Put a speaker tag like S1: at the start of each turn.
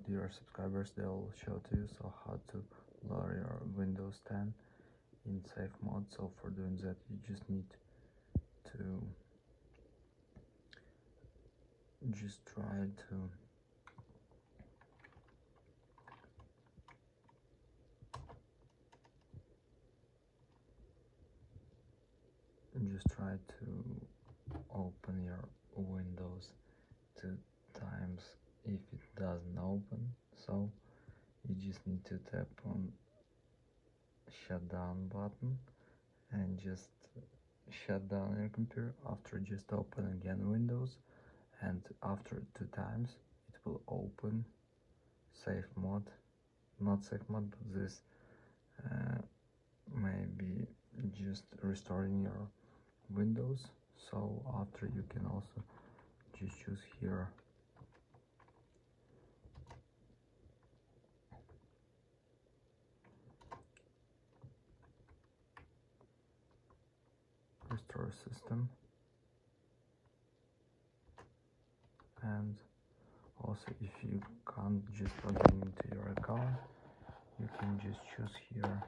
S1: dear subscribers, they'll show to you so how to lower your Windows 10 in safe mode. So for doing that, you just need to try to open your Windows 2 times if it doesn't open. So you just need to tap on shutdown button and just shut down your computer. After, just open again Windows, and after 2 times it will open safe mode, not safe mode, but this may be just restoring your Windows. So after, you can also just choose here restore system, and also if you can't just log in into your account, you can just choose here